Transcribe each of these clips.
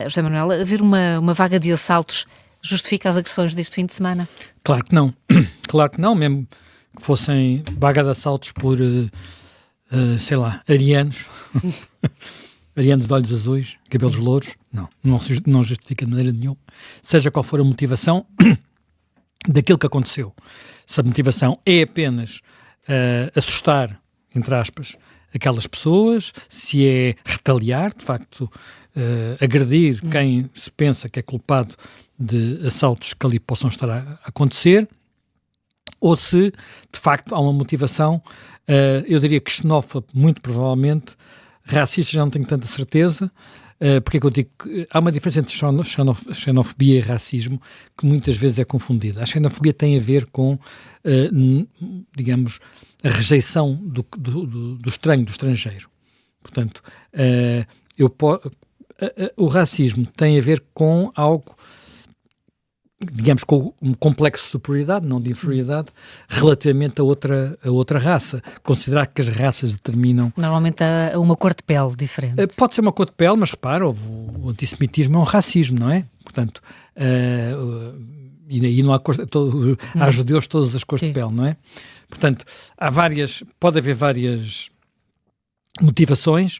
José Manuel, haver uma vaga de assaltos justifica as agressões deste fim de semana? Claro que não. Claro que não, mesmo que fossem vaga de assaltos por, sei lá, arianos, arianos de olhos azuis, cabelos louros, não justifica de maneira nenhuma, seja qual for a motivação daquilo que aconteceu. Se a motivação é apenas assustar, entre aspas, aquelas pessoas, se é retaliar, de facto, agredir quem se pensa que é culpado de assaltos que ali possam estar a acontecer, ou se, de facto, há uma motivação, eu diria que xenófoba, muito provavelmente, racista, já não tenho tanta certeza, porque é que eu digo que há uma diferença entre xenofobia e racismo que muitas vezes é confundida. A xenofobia tem a ver com, digamos, a rejeição do estranho, do estrangeiro. Portanto, o racismo tem a ver com algo, digamos, com um complexo de superioridade, não de inferioridade, relativamente a outra raça. Considerar que as raças determinam... Normalmente há uma cor de pele diferente. Pode ser uma cor de pele, mas repara, o antissemitismo é um racismo, não é? Portanto, e não há há judeus de todas as cores de pele, não é? Portanto, pode haver várias motivações,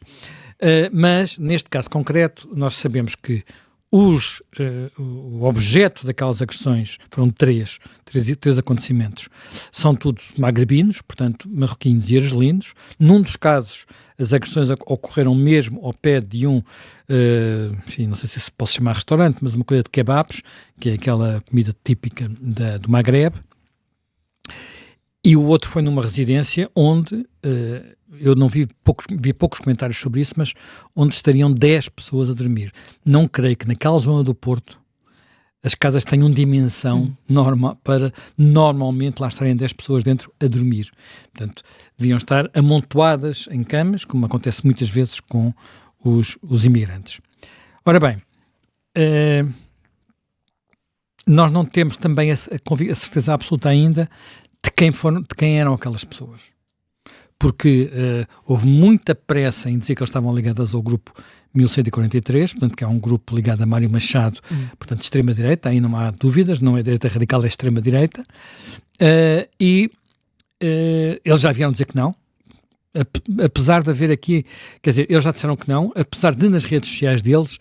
mas neste caso concreto nós sabemos que o objeto daquelas agressões foram três acontecimentos. São todos magrebinos, portanto, marroquinos e argelinos. Num dos casos, as agressões ocorreram mesmo ao pé de enfim, não sei se posso chamar restaurante, mas uma coisa de kebabs, que é aquela comida típica do Magreb. E o outro foi numa residência onde, eu não vi poucos comentários sobre isso, mas onde estariam 10 pessoas a dormir. Não creio que naquela zona do Porto as casas tenham dimensão normal para normalmente lá estarem 10 pessoas dentro a dormir. Portanto, deviam estar amontoadas em camas, como acontece muitas vezes com os imigrantes. Ora bem, nós não temos também a certeza absoluta ainda de quem eram aquelas pessoas. Porque houve muita pressa em dizer que eles estavam ligadas ao grupo 1143, portanto, que é um grupo ligado a Mário Machado, portanto, de extrema-direita, aí não há dúvidas, não é direita radical, é extrema-direita, e eles já vieram dizer que não, apesar de haver aqui, quer dizer, eles já disseram que não, apesar de nas redes sociais deles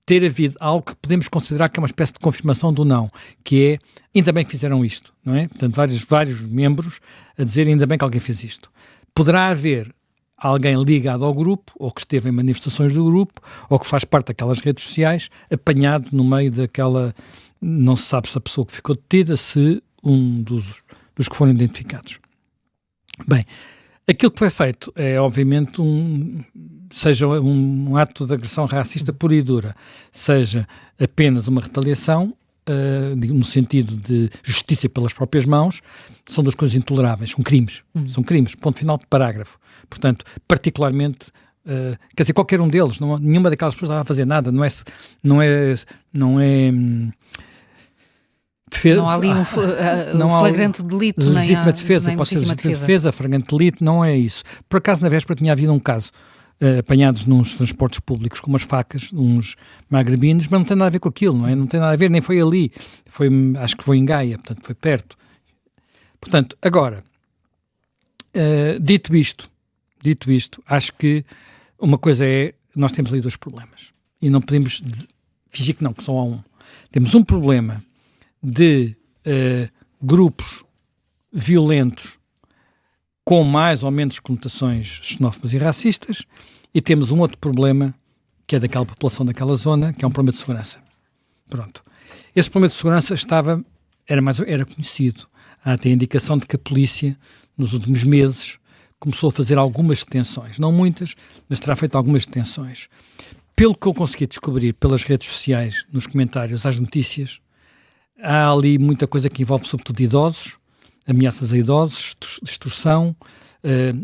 ter havido algo que podemos considerar que é uma espécie de confirmação do não, que é, ainda bem que fizeram isto, não é? Portanto, vários membros a dizer ainda bem que alguém fez isto. Poderá haver alguém ligado ao grupo, ou que esteve em manifestações do grupo, ou que faz parte daquelas redes sociais, apanhado no meio daquela, não se sabe se a pessoa que ficou detida, se um dos que foram identificados. Bem, aquilo que foi feito é, obviamente, seja um ato de agressão racista pura e dura, seja apenas uma retaliação, no sentido de justiça pelas próprias mãos, são duas coisas intoleráveis, são crimes, ponto final, parágrafo. Portanto, particularmente, quer dizer, qualquer um deles, nenhuma daquelas pessoas estava a fazer nada, não é defesa, não há ali um flagrante delito, legítima defesa, pode ser legítima defesa, flagrante delito, não é isso. Por acaso, na véspera tinha havido um caso, apanhados nos transportes públicos com umas facas, uns magrebinos, mas não tem nada a ver com aquilo, não é? Não tem nada a ver, nem foi ali, acho que foi em Gaia, portanto foi perto. Portanto, agora, dito isto, acho que uma coisa é, nós temos ali dois problemas, e não podemos fingir que não, que só há um. Temos um problema de grupos violentos com mais ou menos conotações xenófobas e racistas, e temos um outro problema, que é daquela população daquela zona, que é um problema de segurança. Pronto. Esse problema de segurança era conhecido. Há até a indicação de que a polícia, nos últimos meses, começou a fazer algumas detenções. Não muitas, mas terá feito algumas detenções. Pelo que eu consegui descobrir pelas redes sociais, nos comentários às notícias, há ali muita coisa que envolve sobretudo idosos, ameaças a idosos, extorsão,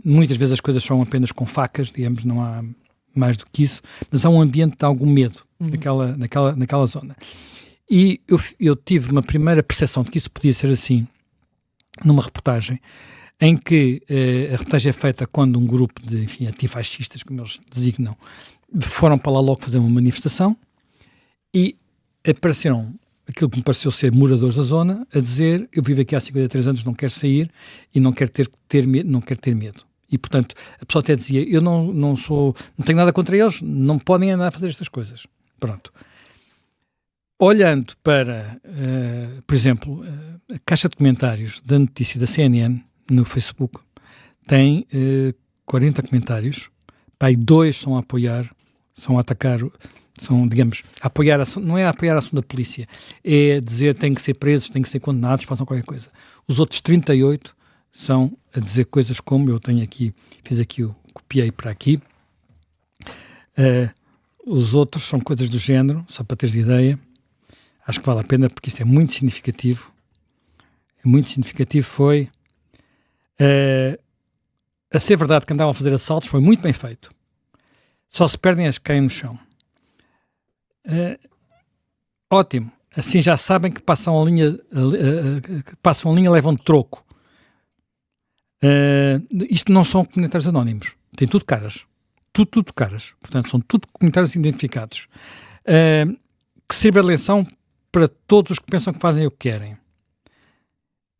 muitas vezes as coisas são apenas com facas, digamos, não há mais do que isso, mas há um ambiente de algum medo naquela zona. E eu tive uma primeira percepção de que isso podia ser assim numa reportagem, em que a reportagem é feita quando um grupo de antifascistas, como eles designam, foram para lá logo fazer uma manifestação, e apareceram aquilo que me pareceu ser moradores da zona a dizer: eu vivo aqui há 53 anos, não quero sair e não quero não quero ter medo. E, portanto, a pessoa até dizia: eu não tenho nada contra eles, não podem andar a fazer estas coisas. Pronto. Olhando para, por exemplo, a caixa de comentários da notícia da CNN no Facebook, tem 40 comentários, aí 2 são a apoiar, são a atacar, são, digamos, a apoiar, não é a apoiar a ação da polícia, é dizer que têm que ser presos, têm que ser condenados, façam qualquer coisa. Os outros 38 são a dizer coisas como, eu tenho aqui, copiei para aqui, os outros são coisas do género, só para teres ideia, acho que vale a pena porque isto é muito significativo. Foi a ser verdade que andavam a fazer assaltos, foi muito bem feito. Só se perdem as que caem no chão. Ótimo, assim já sabem que passam a linha, levam de troco. Isto não são comentários anónimos, tem tudo caras. Tudo caras. Portanto, são tudo comentários identificados. Que sirva de lição para todos os que pensam que fazem o que querem.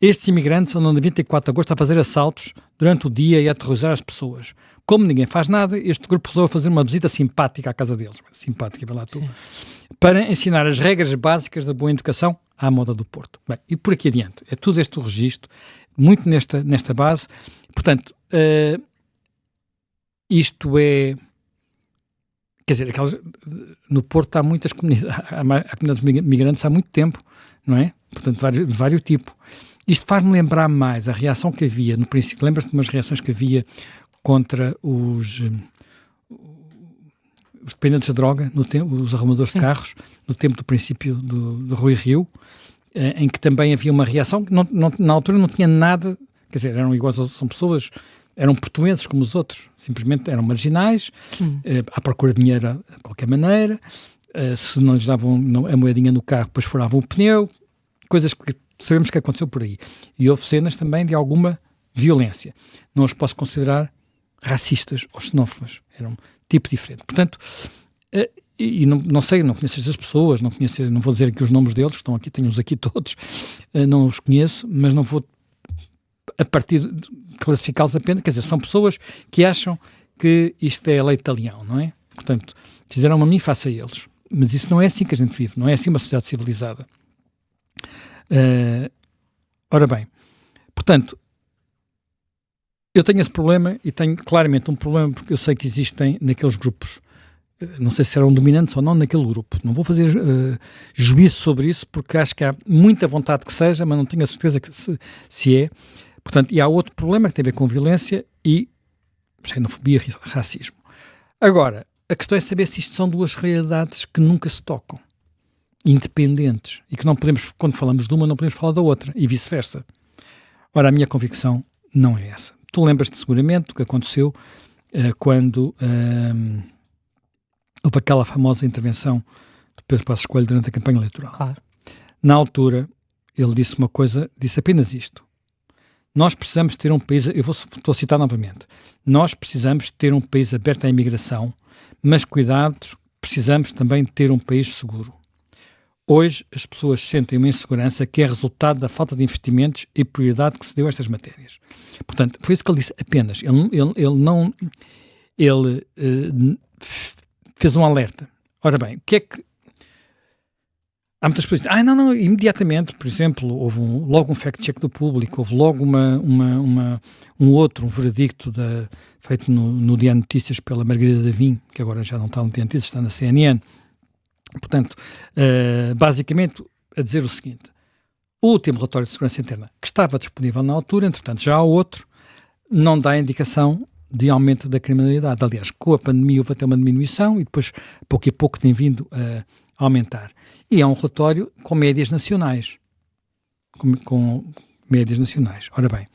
Estes imigrantes andam de 24 de agosto a fazer assaltos durante o dia e a aterrorizar as pessoas. Como ninguém faz nada, este grupo resolveu fazer uma visita simpática à casa deles. Simpática, vai lá tu. Sim. Para ensinar as regras básicas da boa educação à moda do Porto. Bem, e por aqui adiante. É tudo este o registro, muito nesta base. Portanto, isto é... Quer dizer, no Porto há muitas comunidades, há comunidades migrantes há muito tempo, não é? Portanto, de vários tipos. Isto faz-me lembrar mais a reação que havia, no princípio, lembras-te de umas reações que havia contra os dependentes da droga, os arrumadores de carros, no tempo do princípio do Rui Rio, em que também havia uma reação que na altura não tinha nada, quer dizer, eram iguais, são pessoas... Eram portuenses como os outros, simplesmente eram marginais, à procura de dinheiro de qualquer maneira, se não lhes davam a moedinha no carro, depois furavam o pneu, coisas que sabemos que aconteceu por aí. E houve cenas também de alguma violência. Não os posso considerar racistas ou xenófobos, era um tipo diferente. Portanto, e não sei, não conheço estas pessoas, não vou dizer aqui os nomes deles, que estão aqui, tenho-os aqui todos, não os conheço, mas não vou a partir de classificá-los apenas, quer dizer, são pessoas que acham que isto é a lei de talião, não é? Portanto, fizeram a mim, faça a eles. Mas isso não é assim que a gente vive, não é assim uma sociedade civilizada. Ora bem, portanto, eu tenho esse problema e tenho claramente um problema porque eu sei que existem naqueles grupos, não sei se eram dominantes ou não naquele grupo, não vou fazer juízo sobre isso porque acho que há muita vontade que seja, mas não tenho a certeza que se é. Portanto, e há outro problema que tem a ver com violência e xenofobia e racismo. Agora, a questão é saber se isto são duas realidades que nunca se tocam, independentes, e que não podemos, quando falamos de uma, não podemos falar da outra, e vice-versa. Ora, a minha convicção não é essa. Tu lembras-te seguramente do que aconteceu quando houve aquela famosa intervenção do Pedro Passos Coelho durante a campanha eleitoral. Claro. Na altura, ele disse uma coisa, disse apenas isto. Nós precisamos ter um país, estou a citar novamente, nós precisamos ter um país aberto à imigração, mas cuidados, precisamos também ter um país seguro. Hoje as pessoas sentem uma insegurança que é resultado da falta de investimentos e prioridade que se deu a estas matérias. Portanto, foi isso que ele disse apenas. Ele fez um alerta. Ora bem, o que é que... Há muitas pessoas que dizem, imediatamente, por exemplo, houve logo um fact-check do público, houve logo um veredicto feito no Diário de Notícias pela Margarida Davim, que agora já não está no Diário de Notícias, está na CNN. Portanto, basicamente, a dizer o seguinte, o último relatório de segurança interna, que estava disponível na altura, entretanto já há outro, não dá indicação de aumento da criminalidade. Aliás, com a pandemia houve até uma diminuição e depois, pouco a pouco, tem vindo a aumentar. E é um relatório com médias nacionais. Com médias nacionais. Ora bem,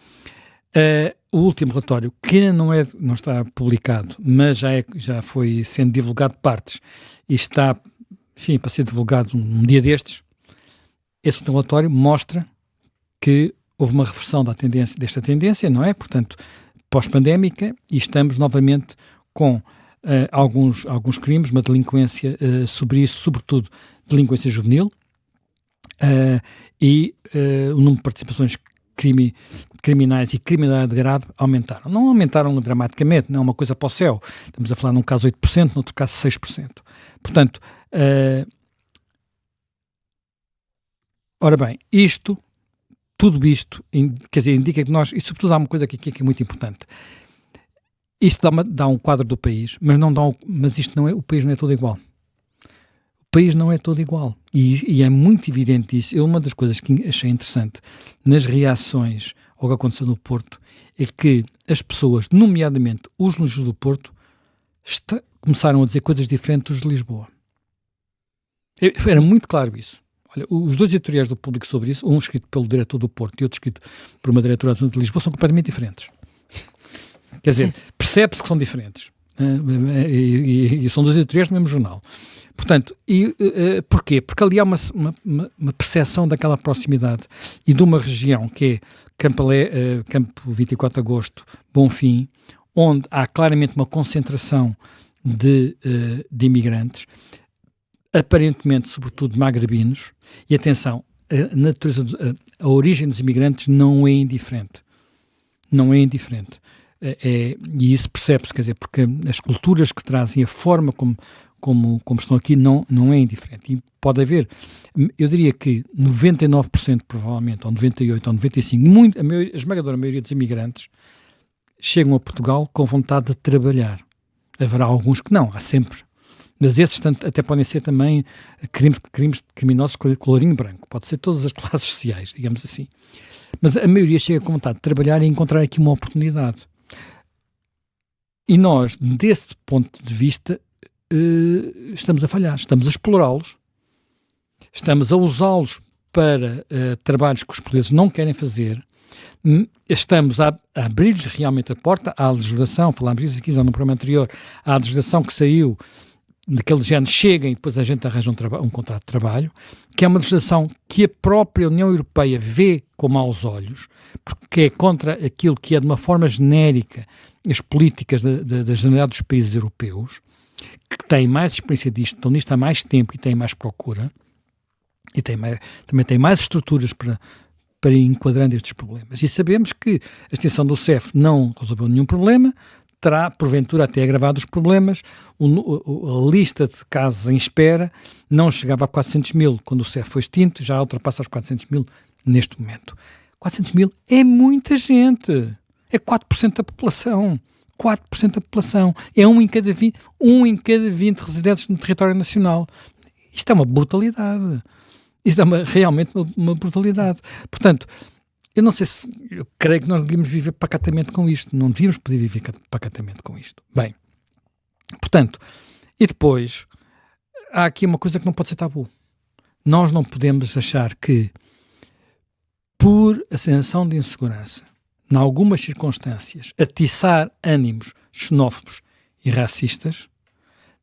o último relatório, que ainda não está publicado, mas já foi sendo divulgado partes e está, enfim, para ser divulgado um dia destes, esse último relatório mostra que houve uma reversão desta tendência, não é? Portanto, pós-pandémica, e estamos novamente com alguns crimes, uma delinquência sobre isso, sobretudo delinquência juvenil, e o número de participações criminais e criminalidade grave aumentaram. Não aumentaram dramaticamente, não é uma coisa para o céu. Estamos a falar num caso 8%, noutro caso 6%. Portanto, ora bem, tudo isto, quer dizer, indica que nós, e sobretudo há uma coisa aqui que é muito importante. Isto dá um quadro do país, mas isto não é, o país não é todo igual. O país não é todo igual. E é muito evidente isso. Uma das coisas que achei interessante nas reações ao que aconteceu no Porto é que as pessoas, nomeadamente os lusos do Porto, começaram a dizer coisas diferentes dos de Lisboa. Era muito claro isso. Olha, os dois editoriais do Público sobre isso, um escrito pelo diretor do Porto e outro escrito por uma diretora de Lisboa, são completamente diferentes. Quer dizer, percebe-se que são diferentes. E são dois editoriais do mesmo jornal. Portanto, porquê? Porque ali há uma percepção daquela proximidade e de uma região que é Campo 24 de Agosto, Bonfim, onde há claramente uma concentração de imigrantes, aparentemente, sobretudo, magrebinos, e atenção, a origem dos imigrantes não é indiferente. Não é indiferente. E isso percebe-se, quer dizer, porque as culturas que trazem, a forma como estão aqui, não é indiferente. E pode haver, eu diria que 99% provavelmente, ou 98%, ou 95%, a esmagadora maioria dos imigrantes chegam a Portugal com vontade de trabalhar. Haverá alguns que não, há sempre. Mas esses até podem ser também crimes criminosos com colorinho branco. Pode ser todas as classes sociais, digamos assim. Mas a maioria chega com vontade de trabalhar e encontrar aqui uma oportunidade. E nós, desse ponto de vista, estamos a falhar. Estamos a explorá-los. Estamos a usá-los para trabalhos que os portugueses não querem fazer. Estamos a abrir-lhes realmente a porta à legislação. Falámos disso aqui já no programa anterior. À legislação que saiu daquele género, cheguem e depois a gente arranja um contrato de trabalho, que é uma legislação que a própria União Europeia vê com maus olhos, porque é contra aquilo que é de uma forma genérica as políticas da generalidade dos países europeus, que têm mais experiência disto, estão nisto há mais tempo e têm mais procura, e também têm mais estruturas para ir enquadrando estes problemas. E sabemos que a extensão do CEF não resolveu nenhum problema, terá, porventura, até agravado os problemas. A lista de casos em espera não chegava a 400 mil quando o CEF foi extinto, já ultrapassa os 400 mil neste momento. 400 mil é muita gente. É 4% da população. 4% da população. É um em cada 20 residentes no território nacional. Isto é uma brutalidade. Isto é realmente uma brutalidade. Portanto, eu creio que nós devíamos viver pacatamente com isto. Não devíamos poder viver pacatamente com isto. Bem, portanto, e depois, há aqui uma coisa que não pode ser tabu. Nós não podemos achar que, por a sensação de insegurança, em algumas circunstâncias, atiçar ânimos xenófobos e racistas,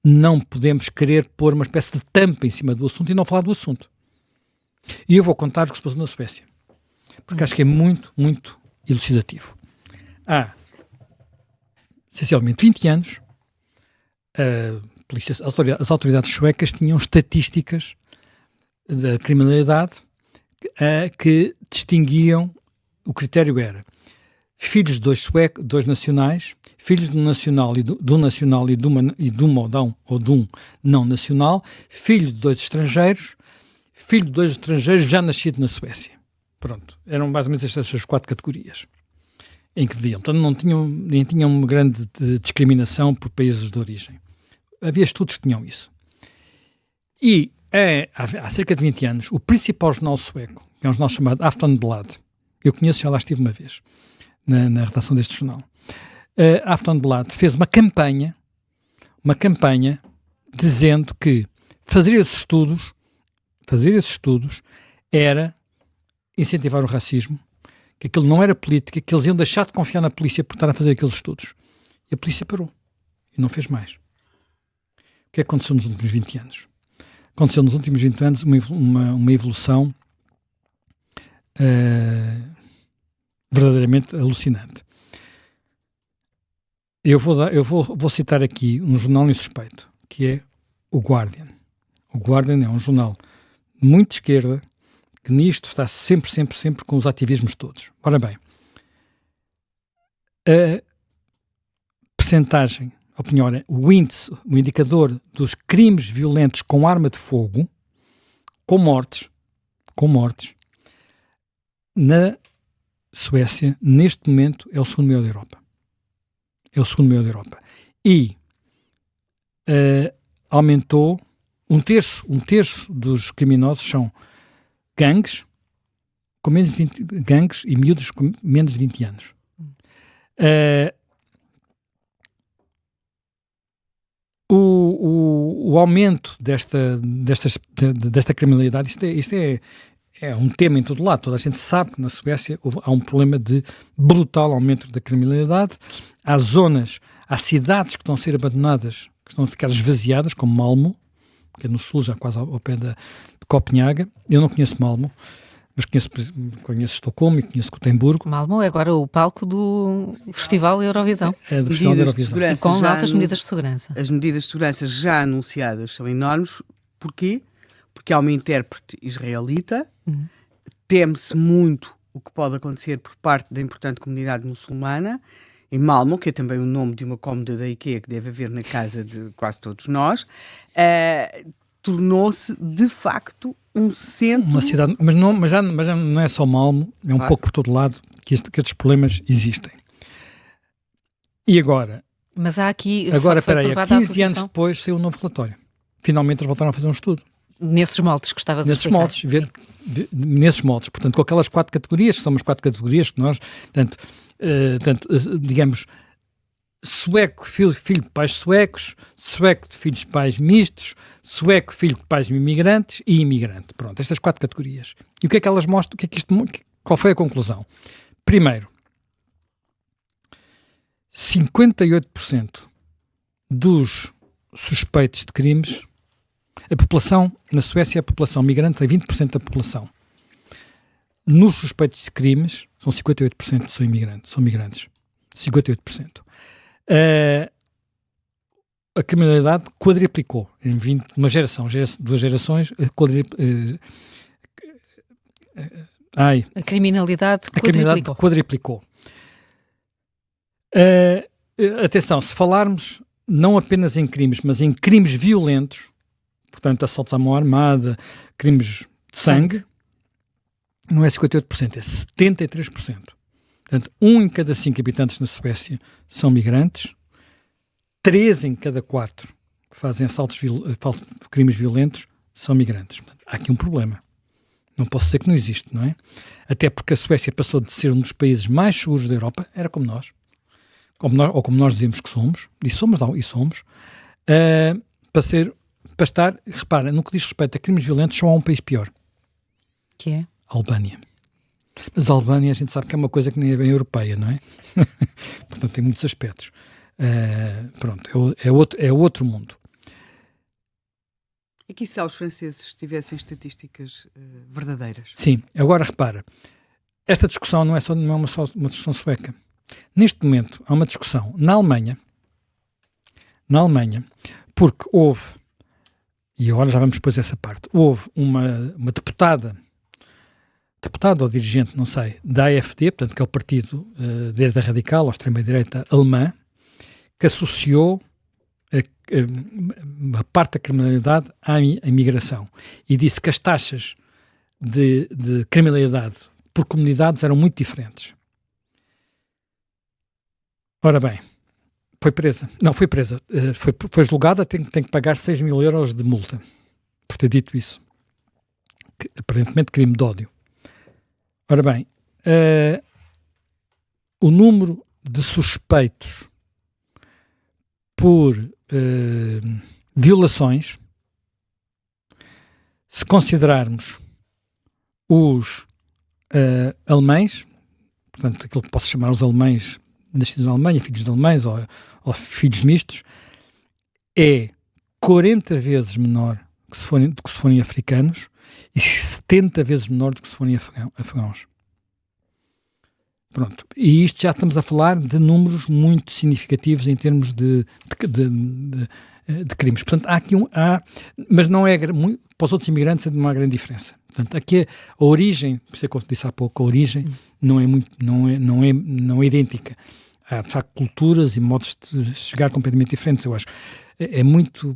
não podemos querer pôr uma espécie de tampa em cima do assunto e não falar do assunto. E eu vou contar o que se passou na Suécia, porque acho que é muito, muito elucidativo. Há, essencialmente, 20 anos, as autoridades suecas tinham estatísticas da criminalidade que distinguiam, o critério era filhos de dois nacionais, filhos do nacional e do nacional e de um não nacional, filho de dois estrangeiros, filho de dois estrangeiros já nascido na Suécia. Pronto, eram mais ou menos estas 4 categorias em que deviam. Portanto, nem tinham uma grande discriminação por países de origem. Havia estudos que tinham isso. E há cerca de 20 anos, o principal jornal sueco, que é um jornal chamado Aftonblad, eu conheço, já lá estive uma vez, na redação deste jornal. Aftonblad fez uma campanha dizendo que fazer esses estudos era incentivar o racismo, que aquilo não era política, que eles iam deixar de confiar na polícia por estar a fazer aqueles estudos. E a polícia parou e não fez mais. O que aconteceu nos últimos 20 anos? Aconteceu nos últimos 20 anos uma evolução verdadeiramente alucinante. vou citar aqui um jornal insuspeito, que é o Guardian. O Guardian é um jornal muito de esquerda, que nisto está sempre com os ativismos todos. Ora bem, a percentagem, o índice, o indicador dos crimes violentos com arma de fogo, com mortes, na Suécia, neste momento, é o segundo maior da Europa. E aumentou um terço dos criminosos são gangues e miúdos com menos de 20 anos. O aumento desta criminalidade, isto é um tema em todo lado. Toda a gente sabe que na Suécia há um problema de brutal aumento da criminalidade. Há cidades que estão a ser abandonadas, que estão a ficar esvaziadas, como Malmö, que é no sul, já quase ao pé de Copenhaga. Eu não conheço Malmö, mas conheço Estocolmo e conheço Gotemburgo. Malmö é agora o palco do Festival Eurovisão. É do Festival Eurovisão. E com altas medidas de segurança. As medidas de segurança já anunciadas são enormes. Porquê? Porque há uma intérprete israelita, teme-se muito o que pode acontecer por parte da importante comunidade muçulmana, em Malmö, que é também o nome de uma cômoda da IKEA que deve haver na casa de quase todos nós, tornou-se, de facto, um centro... Uma cidade, mas já não é só Malmö, é um pouco por todo lado que estes problemas existem. E agora? Mas há aqui... Espera aí, 15 anos depois saiu um novo relatório. Finalmente eles voltaram a fazer um estudo. Nesses moldes que estavas a explicar. Nesses moldes, portanto, com aquelas 4 categorias, que são as 4 categorias que nós, digamos, sueco, filho de pais suecos, sueco de filhos de pais mistos, sueco, filho de pais imigrantes e imigrante. Pronto, estas 4 categorias. E o que é que elas mostram? Qual foi a conclusão? Primeiro, 58% dos suspeitos de crimes. A população, na Suécia, a população migrante tem 20% da população. Nos suspeitos de crimes, são 58% são migrantes. 58%. A criminalidade quadriplicou em 2 gerações. A criminalidade quadriplicou. Atenção, se falarmos não apenas em crimes, mas em crimes violentos, portanto, assaltos à mão armada, crimes de sangue, não é 58%, é 73%. Portanto, 1 em cada 5 habitantes na Suécia são migrantes, 3 em cada 4 que fazem crimes violentos são migrantes. Portanto, há aqui um problema. Não posso dizer que não existe, não é? Até porque a Suécia passou de ser um dos países mais seguros da Europa, era como nós, ou como nós dizemos que somos, para estar, repara, no que diz respeito a crimes violentos, só há um país pior. Que é? A Albânia. Mas a Albânia a gente sabe que é uma coisa que nem é bem europeia, não é? Portanto, tem muitos aspectos. É outro mundo. E que se os franceses tivessem estatísticas verdadeiras? Sim, agora repara, esta discussão não é só uma discussão sueca. Neste momento há uma discussão na Alemanha, porque houve, e agora já vamos depois a essa parte, houve uma deputada ou dirigente, não sei, da AfD, portanto que é o partido de direita radical, ou extrema-direita alemã, que associou a parte da criminalidade à imigração e disse que as taxas de criminalidade por comunidades eram muito diferentes. Ora bem, foi presa. Foi julgada, tem que pagar 6 mil euros de multa por ter dito isso. Aparentemente crime de ódio. Ora bem, o número de suspeitos por violações, se considerarmos os alemães, portanto, aquilo que posso chamar os alemães nascidos na Alemanha, filhos de alemães ou filhos mistos, é 40 vezes menor do que se forem africanos e 70 vezes menor do que se forem afegãos. Pronto. E isto já estamos a falar de números muito significativos em termos de crimes. Portanto, há aqui mas não é, para os outros imigrantes não há grande diferença. Portanto, aqui a origem, por isso que eu disse há pouco, a origem não é idêntica. Há, de facto, culturas e modos de chegar completamente diferentes, eu acho. É muito...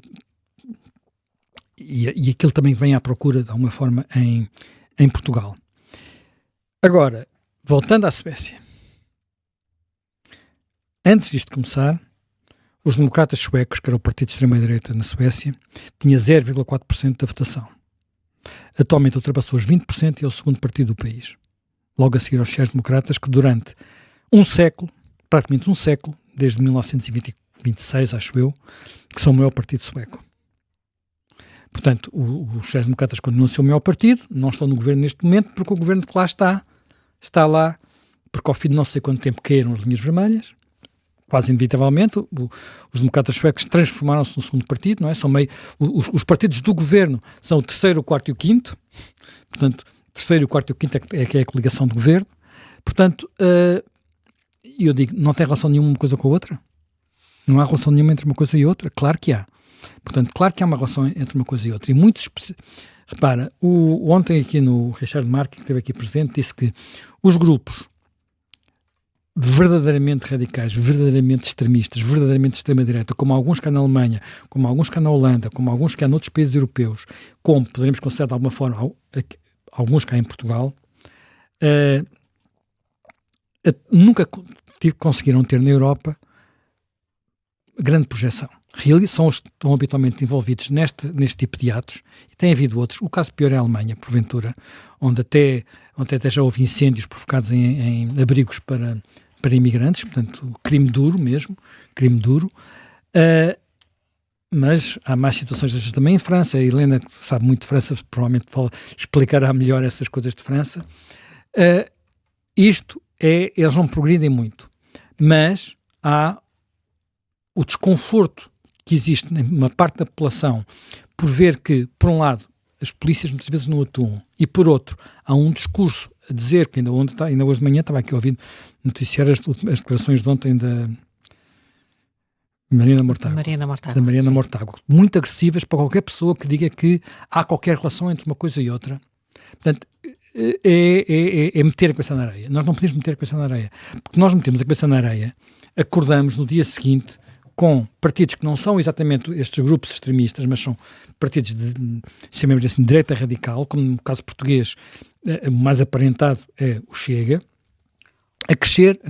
E aquilo também vem à procura, de alguma forma, em Portugal. Agora, voltando à Suécia. Antes disto começar, os democratas suecos, que era o partido de extrema-direita na Suécia, tinha 0,4% da votação. Atualmente ultrapassou os 20% e é o segundo partido do país. Logo a seguir aos sociais-democratas, que durante praticamente um século, desde 1926, acho eu, que são o maior partido sueco. Portanto, os sociais-democratas continuam a ser o maior partido, não estão no governo neste momento, porque o governo que lá está lá, porque ao fim de não sei quanto tempo caíram as linhas vermelhas, quase inevitavelmente, os democratas suecos transformaram-se no segundo partido, não é? São os partidos do governo são o terceiro, o quarto e o quinto, portanto, o terceiro, o quarto e o quinto é a coligação de governo. Portanto, eu digo, não tem relação nenhuma uma coisa com a outra? Não há relação nenhuma entre uma coisa e outra? Claro que há. Portanto, claro que há uma relação entre uma coisa e outra. E muitos... Repara, ontem aqui no Richard Mark, que esteve aqui presente, disse que os grupos verdadeiramente radicais, verdadeiramente extremistas, verdadeiramente extrema-direita, como alguns que há na Alemanha, como alguns que há na Holanda, como alguns que há noutros países europeus, como poderemos considerar de alguma forma alguns que há em Portugal, nunca conseguiram ter na Europa grande projeção. Estão habitualmente envolvidos neste tipo de atos, e tem havido outros. O caso pior é a Alemanha, porventura, onde até já houve incêndios provocados em abrigos para imigrantes, portanto, crime duro mesmo, crime duro. Mas há mais situações destas também em França. A Helena, que sabe muito de França, provavelmente explicará melhor essas coisas de França. Eles não progridem muito, mas há o desconforto que existe numa parte da população por ver que, por um lado, as polícias muitas vezes não atuam, e por outro, há um discurso a dizer que ainda hoje de manhã estava aqui ouvindo noticiar as declarações de ontem da Mariana Mortágua, muito agressivas para qualquer pessoa que diga que há qualquer relação entre uma coisa e outra. Portanto, é meter a cabeça na areia. Nós não podemos meter a cabeça na areia, porque nós metemos a cabeça na areia, acordamos no dia seguinte com partidos que não são exatamente estes grupos extremistas, mas são partidos chamemos assim, de direita radical, como no caso português, o mais aparentado é o Chega, a crescer. É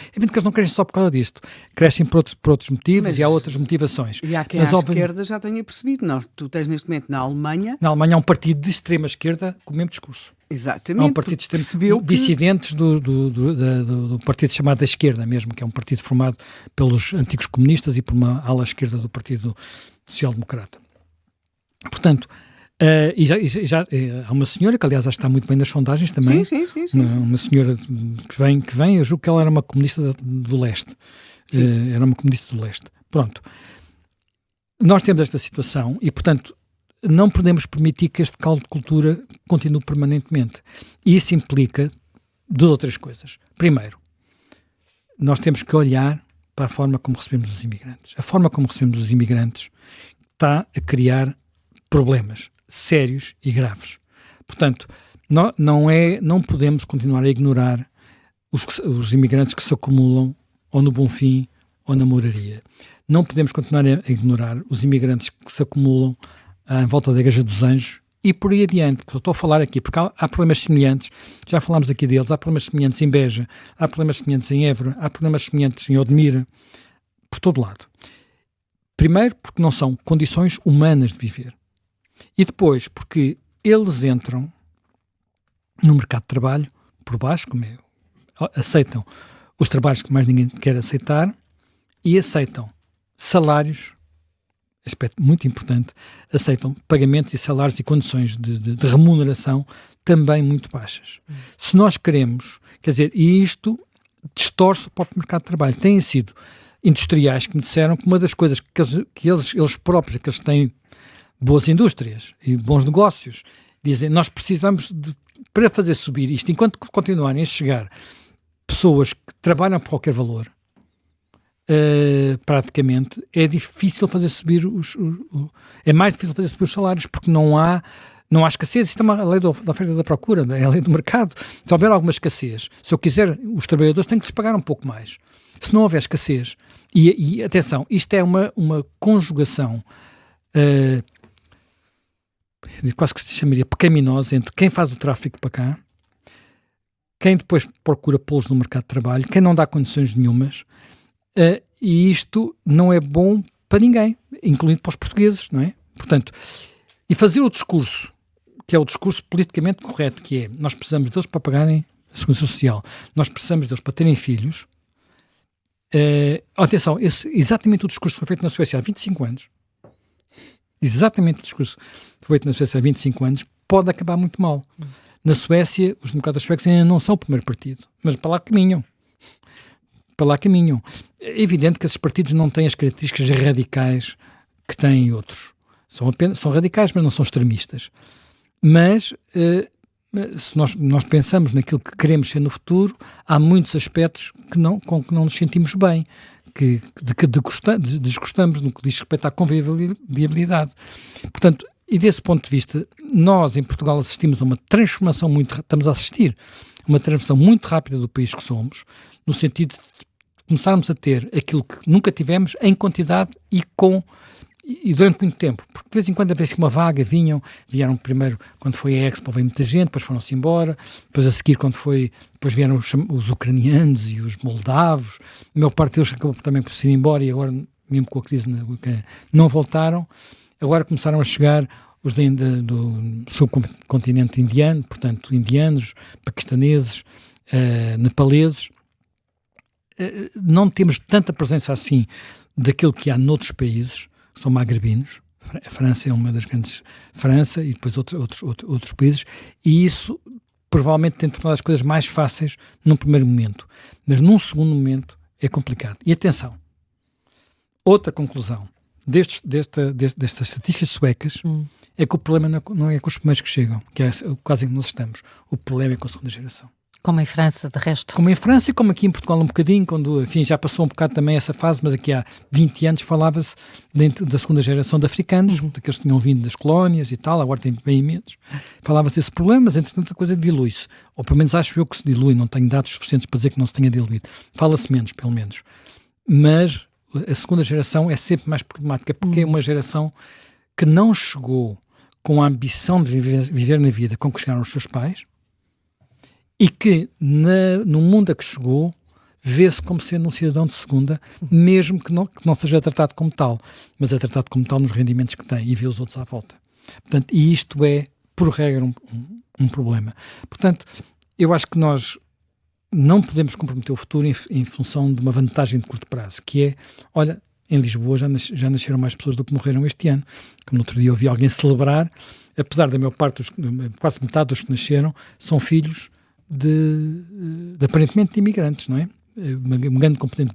evidente que eles não crescem só por causa disto, crescem por outros motivos, e há outras motivações. E há quem à esquerda já tenha percebido. Tu tens neste momento na Alemanha... Na Alemanha há um partido de extrema esquerda com o mesmo discurso. Exatamente. Há um partido de extrema, dissidentes do partido chamado da esquerda mesmo, que é um partido formado pelos antigos comunistas e por uma ala esquerda do Partido Social Democrata. Portanto, há uma senhora que, aliás, está muito bem nas sondagens também. Sim. Uma senhora que vem, eu julgo que ela era uma comunista do leste. Era uma comunista do leste. Pronto. Nós temos esta situação e, portanto, não podemos permitir que este caldo de cultura continue permanentemente. E isso implica duas ou três coisas. Primeiro, nós temos que olhar para a forma como recebemos os imigrantes. A forma como recebemos os imigrantes está a criar problemas sérios e graves. Portanto, não podemos continuar a ignorar os imigrantes que se acumulam ou no Bonfim ou na Moraria. Não podemos continuar a ignorar os imigrantes que se acumulam em volta da Igreja dos Anjos e por aí adiante, porque eu estou a falar aqui, porque há problemas semelhantes, já falámos aqui deles, há problemas semelhantes em Beja, há problemas semelhantes em Évora, há problemas semelhantes em Odmira, por todo lado. Primeiro, porque não são condições humanas de viver. E depois, porque eles entram no mercado de trabalho por baixo, aceitam os trabalhos que mais ninguém quer aceitar e aceitam salários, aspecto muito importante, aceitam pagamentos e salários e condições de remuneração também muito baixas. Se nós queremos, quer dizer, e isto distorce o próprio mercado de trabalho. Têm sido industriais que me disseram que uma das coisas que eles próprios, que eles têm boas indústrias e bons negócios, dizem, nós precisamos para fazer subir isto, enquanto continuarem a chegar pessoas que trabalham por qualquer valor, praticamente, é difícil fazer subir é mais difícil fazer subir os salários, porque não há escassez. Isto é uma lei da oferta e da procura, é a lei do mercado. Se houver alguma escassez, se eu quiser, os trabalhadores têm que lhes pagar um pouco mais. Se não houver escassez, e atenção, isto é uma conjugação quase que se chamaria pecaminosa entre quem faz o tráfico para cá, quem depois procura pô-los no mercado de trabalho, quem não dá condições nenhumas, e isto não é bom para ninguém, incluindo para os portugueses, não é? Portanto, e fazer o discurso, que é o discurso politicamente correto, que é, nós precisamos deles para pagarem a segurança social, nós precisamos deles para terem filhos. Atenção, exatamente o discurso que foi feito na Suécia há 25 anos, exatamente o discurso que foi feito na Suécia há 25 anos, pode acabar muito mal. Na Suécia, os democratas suecos ainda não são o primeiro partido, mas para lá caminham. Para lá caminham. É evidente que esses partidos não têm as características radicais que têm outros. São radicais, mas não são extremistas. Mas, se nós pensamos naquilo que queremos ser no futuro, há muitos aspectos com que não nos sentimos bem, de que desgostamos no que diz respeito à convivialidade. Portanto, e desse ponto de vista, nós em Portugal assistimos a uma transformação estamos a assistir a uma transformação muito rápida do país que somos, no sentido de começarmos a ter aquilo que nunca tivemos em quantidade e durante muito tempo, porque de vez em quando havia uma vaga, vieram primeiro quando foi a Expo, veio muita gente, depois foram-se embora, depois a seguir depois vieram os ucranianos e os moldavos, a maior parte deles acabou também por se ir embora e agora, mesmo com a crise na Ucrânia, não voltaram. Agora começaram a chegar os do subcontinente indiano, portanto indianos, paquistaneses, nepaleses. Não temos tanta presença assim daquilo que há noutros países, que são magrebinos. A França é uma das grandes... França e depois outros países. E isso provavelmente tem tornado as coisas mais fáceis num primeiro momento. Mas num segundo momento é complicado. E atenção, outra conclusão destas estatísticas suecas é que o problema não é com os primeiros que chegam, que é quase em que nós estamos. O problema é com a segunda geração. Como em França, de resto. Como em França e como aqui em Portugal um bocadinho, quando, enfim, já passou um bocado também essa fase, mas aqui há 20 anos falava-se dentro da segunda geração de africanos, daqueles que tinham vindo das colónias e tal, agora tem bem imensos. Falava-se desse problema, mas entretanto a coisa dilui-se. Ou pelo menos acho eu que se dilui, não tenho dados suficientes para dizer que não se tenha diluído. Fala-se menos, pelo menos. Mas a segunda geração é sempre mais problemática, porque é uma geração que não chegou com a ambição de viver na vida com que chegaram os seus pais, e que no mundo a que chegou vê-se como sendo um cidadão de segunda, mesmo que não seja tratado como tal, mas é tratado como tal nos rendimentos que tem e vê os outros à volta. Portanto, e isto é, por regra, um problema. Portanto, eu acho que nós não podemos comprometer o futuro em função de uma vantagem de curto prazo, que é, olha, em Lisboa já nasceram mais pessoas do que morreram este ano. Como no outro dia ouvi alguém celebrar, apesar da maior parte, quase metade dos que nasceram, são filhos de aparentemente de imigrantes, não é? Um grande componente de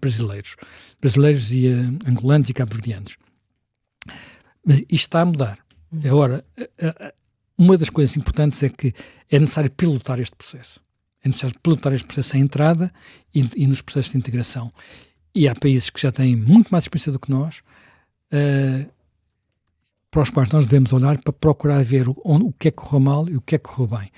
brasileiros e angolanos e cabo-verdianos. Mas isto está a mudar. Agora, uma das coisas importantes é que é necessário pilotar este processo. É necessário pilotar este processo à entrada e nos processos de integração. E há países que já têm muito mais experiência do que nós, para os quais nós devemos olhar para procurar ver o que é que correu mal e o que é que correu bem.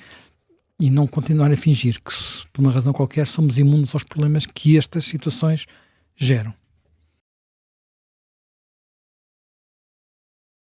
E não continuar a fingir que, por uma razão qualquer, somos imunes aos problemas que estas situações geram.